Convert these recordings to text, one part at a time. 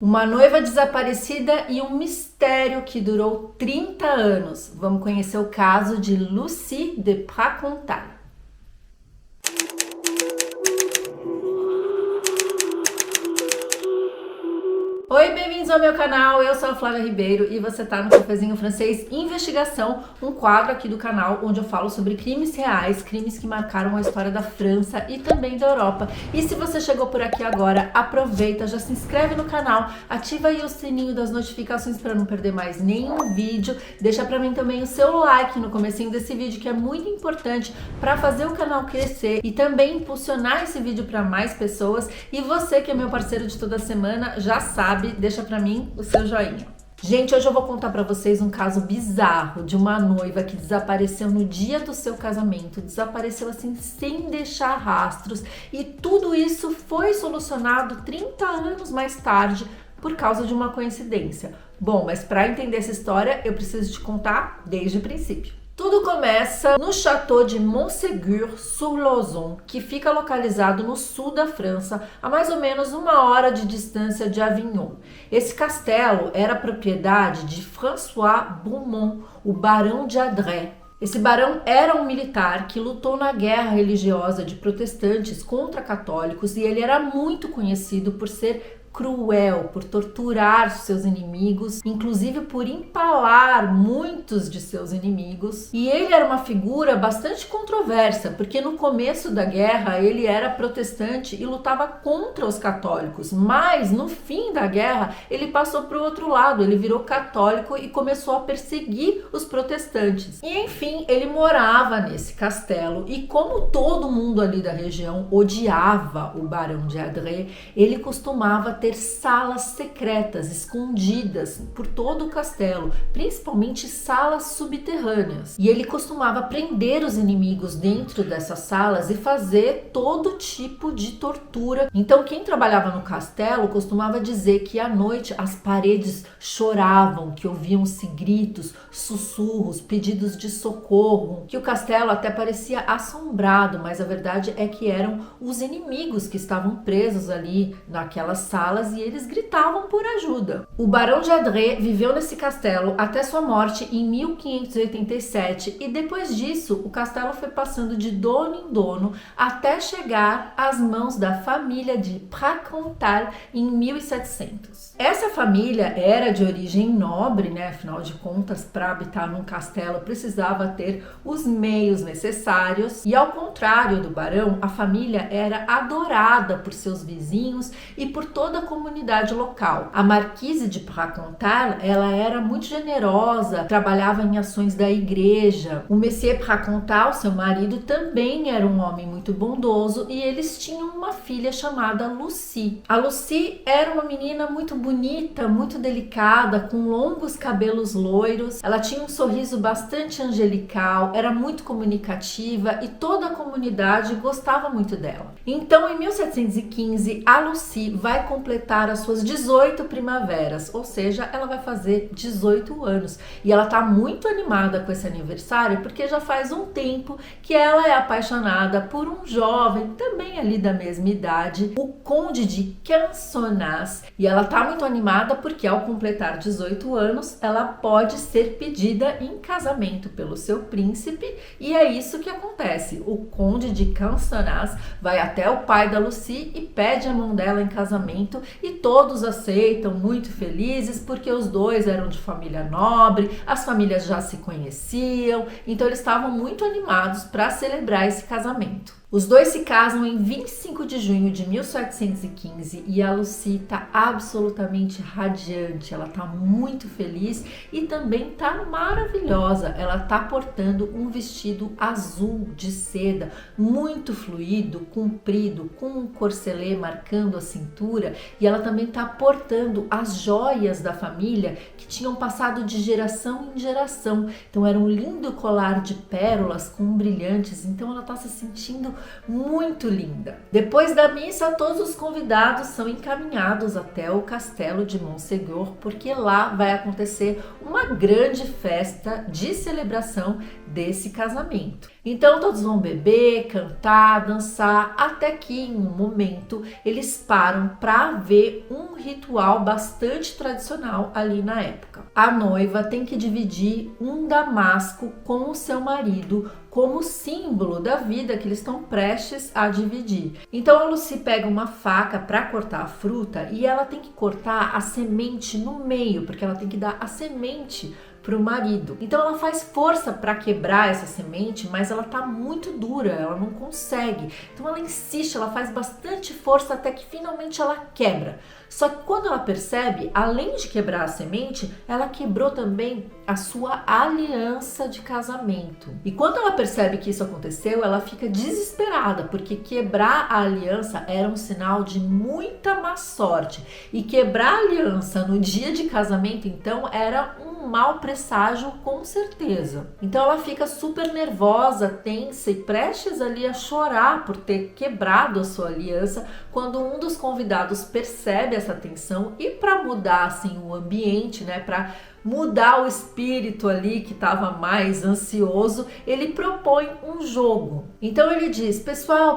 Uma noiva desaparecida e um mistério que durou 30 anos. Vamos conhecer o caso de Lucie de Pracontal. Oi, bem-vindos ao meu canal, eu sou a Flávia Ribeiro e você tá no Cafezinho Francês Investigação, um quadro aqui do canal onde eu falo sobre crimes reais, crimes que marcaram a história da França e também da Europa. E se você chegou por aqui agora, aproveita, já se inscreve no canal, ativa aí o sininho das notificações para não perder mais nenhum vídeo, deixa pra mim também o seu like no comecinho desse vídeo que é muito importante para fazer o canal crescer e também impulsionar esse vídeo para mais pessoas. E você que é meu parceiro de toda semana já sabe, deixa pra mim o seu joinha. Gente, hoje eu vou contar pra vocês um caso bizarro de uma noiva que desapareceu no dia do seu casamento, desapareceu assim sem deixar rastros, e tudo isso foi solucionado 30 anos mais tarde por causa de uma coincidência. Bom, mas para entender essa história eu preciso te contar desde o princípio. Tudo começa no Château de Montségur-sur-Lauzon, que fica localizado no sul da França, a mais ou menos 1 hora de distância de Avignon. Esse castelo era propriedade de François Beaumont, o Barão de Adrets. Esse barão era um militar que lutou na guerra religiosa de protestantes contra católicos e ele era muito conhecido por ser cruel, por torturar seus inimigos, inclusive por empalar muitos de seus inimigos. E ele era uma figura bastante controversa, porque no começo da guerra ele era protestante e lutava contra os católicos, mas no fim da guerra ele passou para o outro lado, ele virou católico e começou a perseguir os protestantes. E enfim, ele morava nesse castelo e como todo mundo ali da região odiava o Barão de Adrets, ele costumava ter salas secretas, escondidas por todo o castelo, principalmente salas subterrâneas. E ele costumava prender os inimigos dentro dessas salas e fazer todo tipo de tortura. Então quem trabalhava no castelo costumava dizer que à noite as paredes choravam, que ouviam-se gritos, sussurros, pedidos de socorro, que o castelo até parecia assombrado, mas a verdade é que eram os inimigos que estavam presos ali naquelas salas e eles gritavam por ajuda. O Barão de Adrets viveu nesse castelo até sua morte em 1587 e depois disso o castelo foi passando de dono em dono até chegar às mãos da família de Pracontal em 1700. Essa família era de origem nobre, né? Afinal de contas, para habitar num castelo precisava ter os meios necessários e ao contrário do barão, a família era adorada por seus vizinhos e por toda a comunidade local. A Marquise de Pracontal, ela era muito generosa, trabalhava em ações da igreja. O Monsieur Pracontal, seu marido, também era um homem muito bondoso e eles tinham uma filha chamada Lucie. A Lucie era uma menina muito bonita, muito delicada, com longos cabelos loiros. Ela tinha um sorriso bastante angelical, era muito comunicativa e toda a comunidade gostava muito dela. Então, em 1715, a Lucie vai completar as suas 18 primaveras, ou seja, ela vai fazer 18 anos. E ela tá muito animada com esse aniversário porque já faz um tempo que ela é apaixonada por um jovem, também ali da mesma idade, o Conde de Cansonnas. E ela tá muito animada porque ao completar 18 anos, ela pode ser pedida em casamento pelo seu príncipe e é isso que acontece. O Conde de Cansonnas vai até o pai da Lucie e pede a mão dela em casamento e todos aceitam muito felizes porque os dois eram de família nobre, as famílias já se conheciam, então eles estavam muito animados para celebrar esse casamento. Os dois se casam em 25 de junho de 1715 e a Lucie está absolutamente radiante, ela está muito feliz e também está maravilhosa. Ela está portando um vestido azul de seda, muito fluido, comprido, com um corselet marcando a cintura e ela também está portando as joias da família que tinham passado de geração em geração. Então era um lindo colar de pérolas com brilhantes, então ela está se sentindo muito linda. Depois da missa, todos os convidados são encaminhados até o castelo de Montségur, porque lá vai acontecer uma grande festa de celebração desse casamento. Então todos vão beber, cantar, dançar, até que em um momento eles param para ver um ritual bastante tradicional ali na época. A noiva tem que dividir um damasco com o seu marido como símbolo da vida que eles estão prestes a dividir. Então a Lucy pega uma faca para cortar a fruta e ela tem que cortar a semente no meio, porque ela tem que dar a semente para o marido. Então ela faz força para quebrar essa semente, mas ela tá muito dura, ela não consegue. Então ela insiste, ela faz bastante força até que finalmente ela quebra. Só que quando ela percebe, além de quebrar a semente, ela quebrou também a sua aliança de casamento. E quando ela percebe que isso aconteceu, ela fica desesperada, porque quebrar a aliança era um sinal de muita má sorte. E quebrar a aliança no dia de casamento, então, era um mau presságio com certeza. Então ela fica super nervosa, tensa e prestes ali a chorar por ter quebrado a sua aliança, quando um dos convidados percebe essa tensão e para mudar assim o ambiente, né, para mudar o espírito ali que estava mais ansioso, ele propõe um jogo. Então ele diz: pessoal,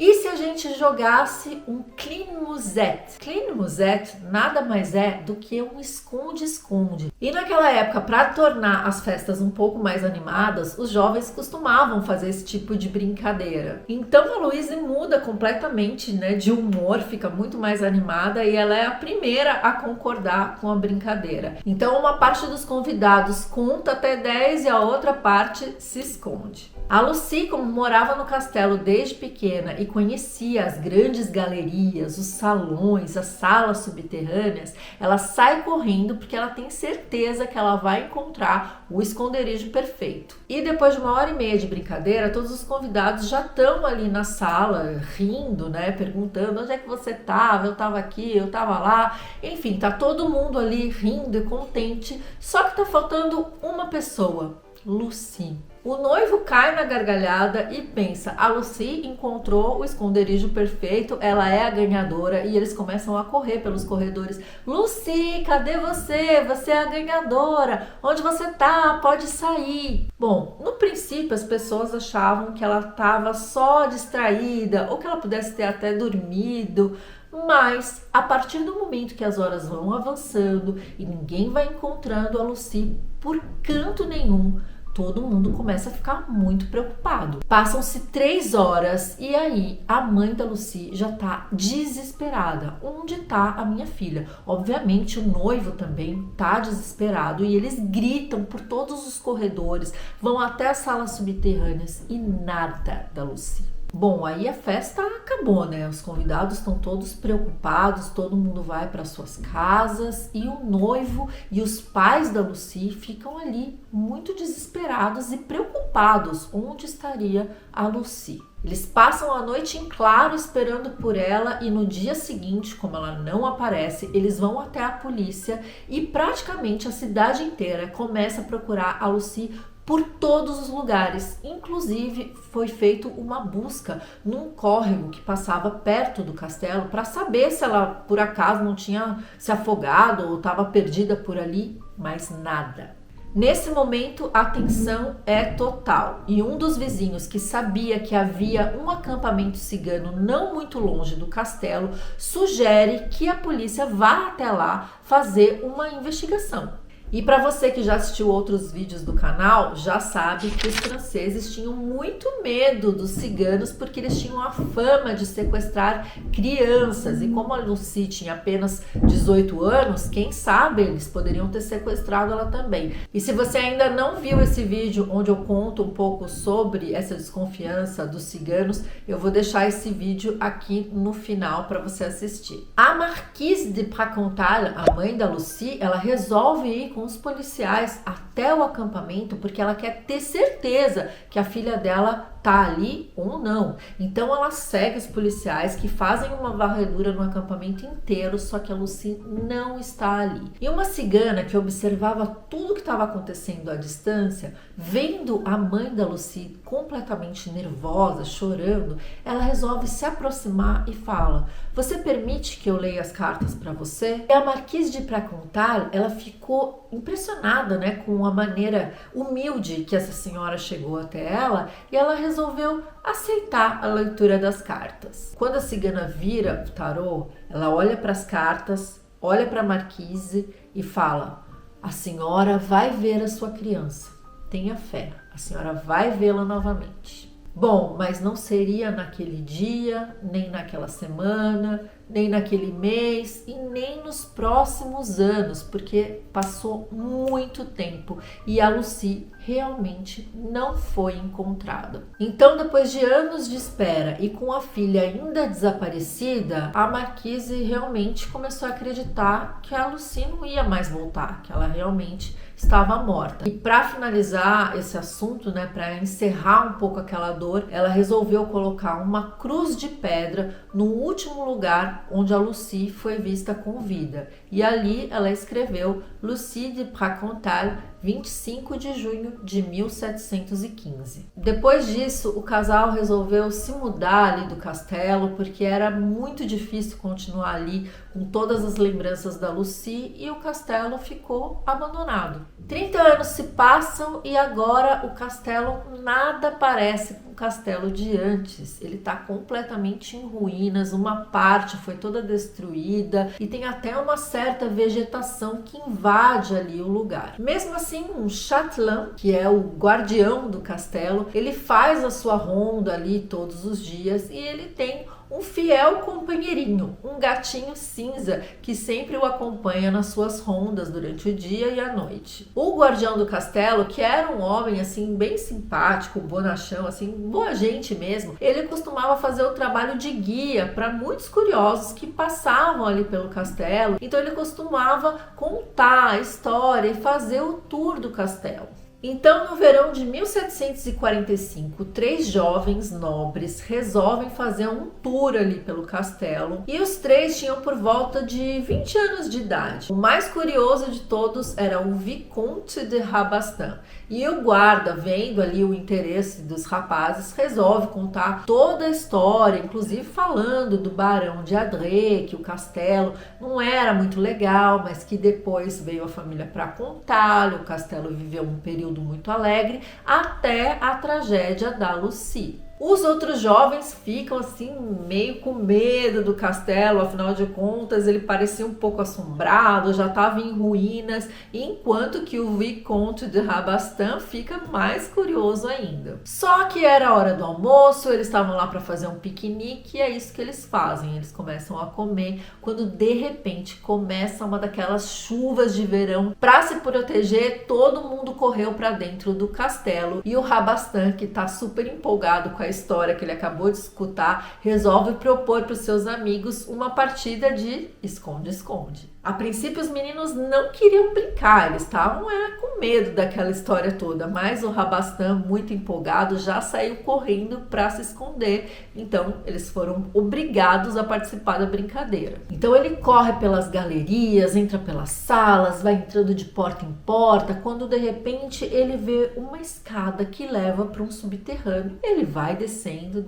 e se a gente jogasse um Clean Musette? Clean Musette nada mais é do que um esconde-esconde. E naquela época, para tornar as festas um pouco mais animadas, os jovens costumavam fazer esse tipo de brincadeira. Então a Louise muda completamente, né, de humor, fica muito mais animada e ela é a primeira a concordar com a brincadeira. Então uma parte dos convidados conta até 10 e a outra parte se esconde. A Lucy, como morava no castelo desde pequena e conhecia as grandes galerias, os salões, as salas subterrâneas, ela sai correndo porque ela tem certeza que ela vai encontrar o esconderijo perfeito. E depois de 1h30 de brincadeira, todos os convidados já estão ali na sala, rindo, né, perguntando: onde é que você estava? Eu estava aqui, eu estava lá. Enfim, tá todo mundo ali rindo e contente, só que tá faltando uma pessoa: Lucy. O noivo cai na gargalhada e pensa: a Lucy encontrou o esconderijo perfeito, ela é a ganhadora, e eles começam a correr pelos corredores. Lucy, cadê você? Você é a ganhadora. Onde você tá? Pode sair. Bom, no princípio as pessoas achavam que ela estava só distraída ou que ela pudesse ter até dormido. Mas a partir do momento que as horas vão avançando e ninguém vai encontrando a Lucy por canto nenhum, todo mundo começa a ficar muito preocupado. Passam-se 3 horas e aí a mãe da Lucy já tá desesperada. Onde tá a minha filha? Obviamente o noivo também tá desesperado e eles gritam por todos os corredores, vão até as salas subterrâneas e nada da Lucy. Bom, aí a festa acabou, né? Os convidados estão todos preocupados, todo mundo vai para suas casas e o noivo e os pais da Lucy ficam ali muito desesperados e preocupados. Onde estaria a Lucy? Eles passam a noite em claro esperando por ela e no dia seguinte, como ela não aparece, eles vão até a polícia e praticamente a cidade inteira começa a procurar a Lucy por todos os lugares. Inclusive foi feita uma busca num córrego que passava perto do castelo para saber se ela por acaso não tinha se afogado ou estava perdida por ali, mas nada. Nesse momento a tensão é total e um dos vizinhos que sabia que havia um acampamento cigano não muito longe do castelo sugere que a polícia vá até lá fazer uma investigação. E para você que já assistiu outros vídeos do canal, já sabe que os franceses tinham muito medo dos ciganos porque eles tinham a fama de sequestrar crianças. E como a Lucy tinha apenas 18 anos, quem sabe eles poderiam ter sequestrado ela também. E se você ainda não viu esse vídeo onde eu conto um pouco sobre essa desconfiança dos ciganos, eu vou deixar esse vídeo aqui no final para você assistir. A Marquise de Pracontal, a mãe da Lucy, ela resolve ir com os policiais até o acampamento porque ela quer ter certeza que a filha dela tá ali ou não. Então ela segue os policiais que fazem uma varredura no acampamento inteiro, só que a Lucy não está ali. E uma cigana que observava tudo que estava acontecendo à distância, vendo a mãe da Lucy completamente nervosa, chorando, ela resolve se aproximar e fala: "Você permite que eu leia as cartas para você?" E a Marquise de Pracontal, ela ficou impressionada, né, com a maneira humilde que essa senhora chegou até ela, e ela resolveu aceitar a leitura das cartas. Quando a cigana vira o tarô, ela olha para as cartas, olha para a Marquise e fala: "A senhora vai ver a sua criança. Tenha fé, a senhora vai vê-la novamente." Bom, mas não seria naquele dia, nem naquela semana, nem naquele mês e nem nos próximos anos, porque passou muito tempo e a Lucy realmente não foi encontrada. Então, depois de anos de espera e com a filha ainda desaparecida, a Marquise realmente começou a acreditar que a Lucy não ia mais voltar, que ela realmente estava morta. E para finalizar esse assunto, né, para encerrar um pouco aquela dor, ela resolveu colocar uma cruz de pedra no último lugar onde a Lucy foi vista com vida. E ali ela escreveu Lucy de Pracontal, 25 de junho de 1715. Depois disso, o casal resolveu se mudar ali do castelo, porque era muito difícil continuar ali com todas as lembranças da Lucy, e o castelo ficou abandonado. 30 anos se passam e agora o castelo nada parece com o castelo de antes. Ele está completamente em ruínas, uma parte foi toda destruída e tem até uma certa vegetação que invade ali o lugar. Mesmo assim, um chatelin, que é o guardião do castelo, ele faz a sua ronda ali todos os dias e ele tem um fiel companheirinho, um gatinho cinza que sempre o acompanha nas suas rondas durante o dia e a noite. O guardião do castelo, que era um homem assim bem simpático, bonachão, assim, boa gente mesmo, ele costumava fazer o trabalho de guia para muitos curiosos que passavam ali pelo castelo. Então ele costumava contar a história e fazer o tour do castelo. Então, no verão de 1745, 3 jovens nobres resolvem fazer um tour ali pelo castelo e os 3 tinham por volta de 20 anos de idade. O mais curioso de todos era o Vicomte de Rabastan. E o guarda, vendo ali o interesse dos rapazes, resolve contar toda a história, inclusive falando do barão de Adré, que o castelo não era muito legal, mas que depois veio a família para contar, o castelo viveu um período muito alegre, até a tragédia da Lucy. Os outros jovens ficam assim meio com medo do castelo, afinal de contas ele parecia um pouco assombrado, já estava em ruínas, enquanto que o Vicomte de Rabastan fica mais curioso ainda. Só que era hora do almoço, eles estavam lá para fazer um piquenique e é isso que eles fazem, eles começam a comer quando de repente começa uma daquelas chuvas de verão. Para se proteger, todo mundo correu para dentro do castelo e o Rabastan, que está super empolgado com a história que ele acabou de escutar, resolve propor para os seus amigos uma partida de esconde-esconde. A princípio os meninos não queriam brincar, eles estavam com medo daquela história toda, mas o Rabastan, muito empolgado, já saiu correndo para se esconder, então eles foram obrigados a participar da brincadeira. Então ele corre pelas galerias, entra pelas salas, vai entrando de porta em porta, quando de repente ele vê uma escada que leva para um subterrâneo. Ele vai descendo,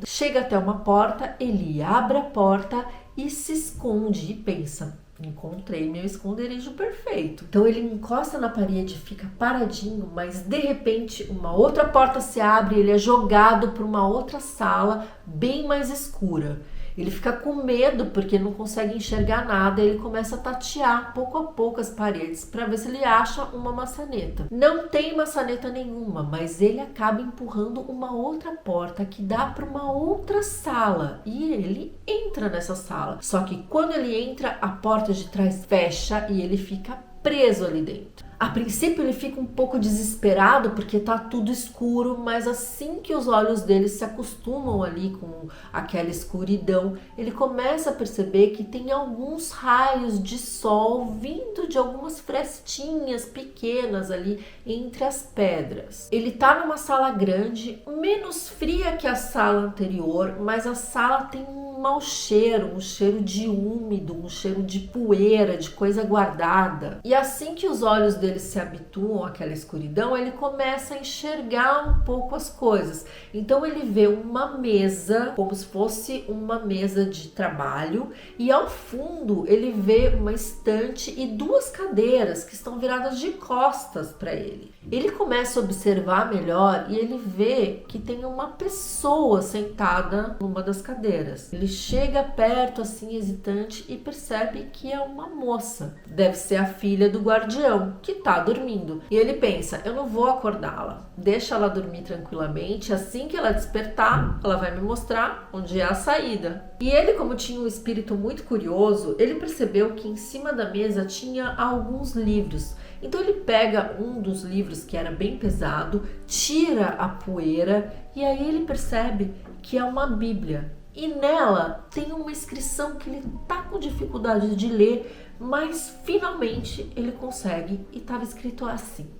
chega até uma porta, ele abre a porta e se esconde e pensa: encontrei meu esconderijo perfeito. Então ele encosta na parede, fica paradinho, mas de repente uma outra porta se abre e ele é jogado para uma outra sala bem mais escura. Ele fica com medo porque não consegue enxergar nada, ele começa a tatear pouco a pouco as paredes para ver se ele acha uma maçaneta. Não tem maçaneta nenhuma, mas ele acaba empurrando uma outra porta que dá para uma outra sala e ele entra nessa sala. Só que quando ele entra, a porta de trás fecha e ele fica preso ali dentro. A princípio ele fica um pouco desesperado porque tá tudo escuro, mas assim que os olhos dele se acostumam ali com aquela escuridão, ele começa a perceber que tem alguns raios de sol vindo de algumas frestinhas pequenas ali entre as pedras. Ele tá numa sala grande, menos fria que a sala anterior, mas a sala tem um mau cheiro, um cheiro de úmido, um cheiro de poeira, de coisa guardada. E assim que os olhos dele se habituam àquela escuridão, ele começa a enxergar um pouco as coisas. Então ele vê uma mesa, como se fosse uma mesa de trabalho, e ao fundo ele vê uma estante e duas cadeiras que estão viradas de costas para ele. Ele começa a observar melhor e ele vê que tem uma pessoa sentada numa das cadeiras. Ele chega perto assim hesitante e percebe que é uma moça. Deve ser a filha do guardião que tá dormindo. E ele pensa, eu não vou acordá-la. Deixa ela dormir tranquilamente. Assim que ela despertar, ela vai me mostrar onde é a saída. E ele, como tinha um espírito muito curioso, ele percebeu que em cima da mesa tinha alguns livros. Então ele pega um dos livros que era bem pesado, tira a poeira e aí ele percebe que é uma Bíblia. E nela tem uma inscrição que ele tá com dificuldade de ler, mas finalmente ele consegue e estava escrito assim: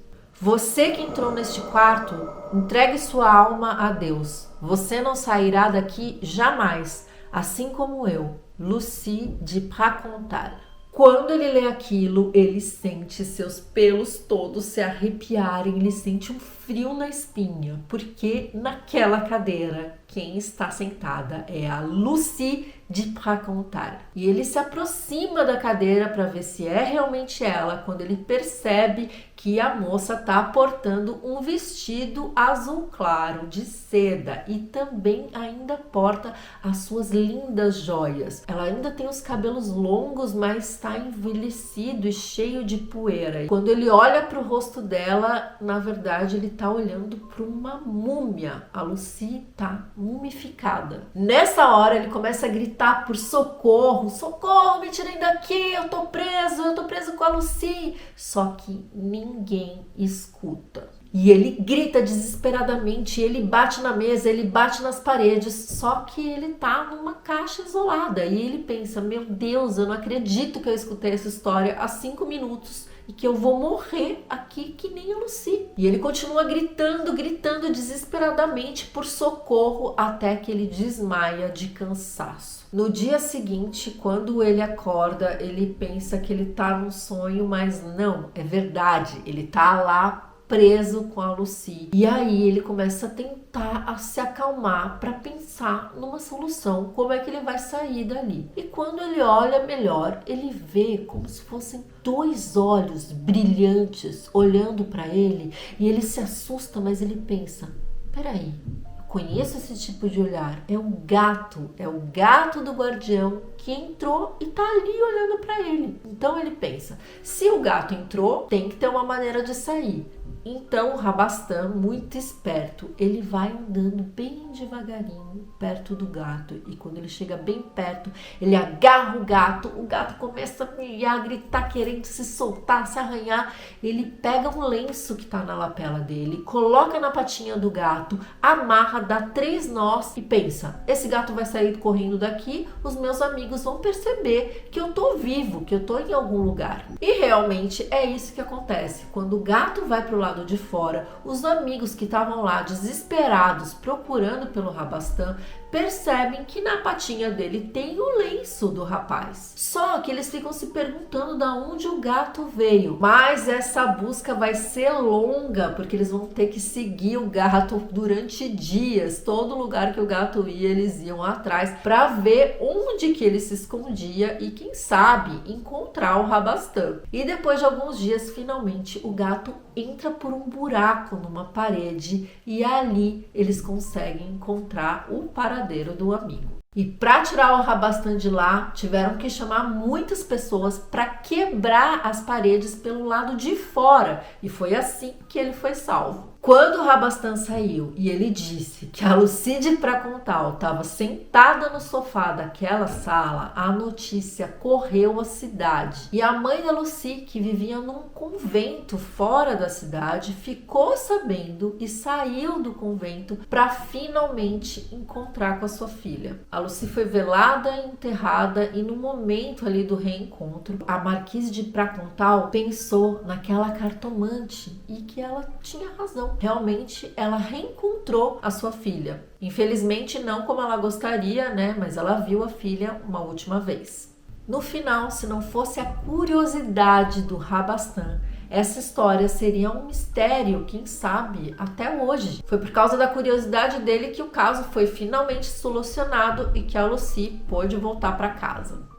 você que entrou neste quarto, entregue sua alma a Deus. Você não sairá daqui jamais, assim como eu, Lucie de Pracontal. Quando ele lê aquilo, ele sente seus pelos todos se arrepiarem, ele sente um frio na espinha, porque naquela cadeira quem está sentada é a Lucie de Pracontal. E ele se aproxima da cadeira para ver se é realmente ela, quando ele percebe que a moça está portando um vestido azul claro de seda e também ainda porta as suas lindas joias. Ela ainda tem os cabelos longos, mas está envelhecido e cheio de poeira. Quando ele olha para o rosto dela, na verdade ele está olhando para uma múmia. A Lucie está mumificada. Nessa hora ele começa a gritar por socorro: socorro, me tirem daqui, eu tô preso com a Lucie. Só que ninguém escuta. E ele grita desesperadamente, ele bate na mesa, ele bate nas paredes, só que ele tá numa caixa isolada. E ele pensa, meu Deus, eu não acredito que eu escutei essa história há 5 minutos e que eu vou morrer aqui que nem a Lucie. E ele continua gritando desesperadamente por socorro até que ele desmaia de cansaço. No dia seguinte, quando ele acorda, ele pensa que ele tá num sonho, mas não, é verdade, ele tá lá preso com a Lucie. E aí ele começa a tentar a se acalmar para pensar numa solução, como é que ele vai sair dali. E quando ele olha melhor, ele vê como se fossem 2 olhos brilhantes olhando para ele, e ele se assusta, mas ele pensa, peraí, conheço esse tipo de olhar, é o gato do guardião que entrou e tá ali olhando para ele. Então ele pensa, se o gato entrou, tem que ter uma maneira de sair. Então o Rabastan, muito esperto, ele vai andando bem devagarinho perto do gato, e quando ele chega bem perto, ele agarra o gato começa a miar, gritar, querendo se soltar, se arranhar. Ele pega um lenço que tá na lapela dele, coloca na patinha do gato, amarra, dá 3 nós e pensa, esse gato vai sair correndo daqui, os meus amigos vão perceber que eu tô vivo, que eu tô em algum lugar. E realmente é isso que acontece. Quando o gato vai pro lado de fora, os amigos que estavam lá desesperados procurando pelo Rabastan percebem que na patinha dele tem o lenço do rapaz. Só que eles ficam se perguntando de onde o gato veio. Mas essa busca vai ser longa, porque eles vão ter que seguir o gato durante dias. Todo lugar que o gato ia, eles iam atrás para ver onde que ele se escondia e, quem sabe, encontrar o Rabastan. E depois de alguns dias, finalmente, o gato entra por um buraco numa parede e ali eles conseguem encontrar o paradeiro do amigo. E para tirar o Rabastan de lá, tiveram que chamar muitas pessoas para quebrar as paredes pelo lado de fora, e foi assim que ele foi salvo. Quando o Rabastan saiu e ele disse que a Lucy de Pracontal estava sentada no sofá daquela sala, a notícia correu a cidade. E a mãe da Lucy, que vivia num convento fora da cidade, ficou sabendo e saiu do convento para finalmente encontrar com a sua filha. A Lucy foi velada e enterrada, e no momento ali do reencontro, a Marquise de Pracontal pensou naquela cartomante e que ela tinha razão. Realmente ela reencontrou a sua filha. Infelizmente não como ela gostaria, né? Mas ela viu a filha uma última vez. No final, se não fosse a curiosidade do Rabastan, essa história seria um mistério, quem sabe, até hoje. Foi por causa da curiosidade dele que o caso foi finalmente solucionado e que a Lucy pôde voltar para casa.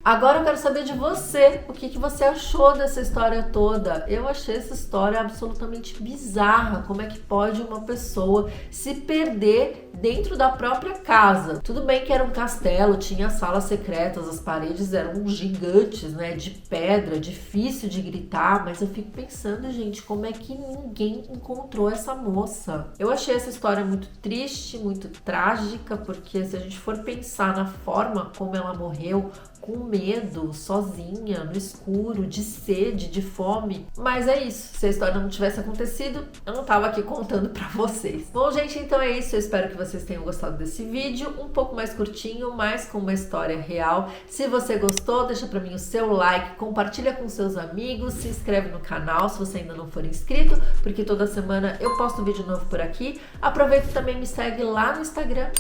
Agora eu quero saber de você, o que você achou dessa história toda? Eu achei essa história absolutamente bizarra. Como é que pode uma pessoa se perder dentro da própria casa? Tudo bem que era um castelo, tinha salas secretas, as paredes eram gigantes, né, de pedra, difícil de gritar, mas eu fico pensando, gente, como é que ninguém encontrou essa moça? Eu achei essa história muito triste, muito trágica, porque se a gente for pensar na forma como ela morreu, com medo, sozinha, no escuro, de sede, de fome. Mas é isso, se a história não tivesse acontecido, eu não tava aqui contando pra vocês. Bom, gente, então é isso, eu espero que vocês tenham gostado desse vídeo, um pouco mais curtinho, mas com uma história real. Se você gostou, deixa pra mim o seu like, compartilha com seus amigos, se inscreve no canal se você ainda não for inscrito, porque toda semana eu posto vídeo novo por aqui. Aproveita e também me segue lá no Instagram,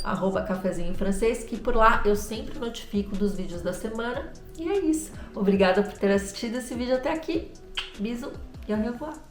@cafezinho-francês, que por lá eu sempre notifico dos vídeos da semana. E é isso. Obrigada por ter assistido esse vídeo até aqui. Bisous e au revoir.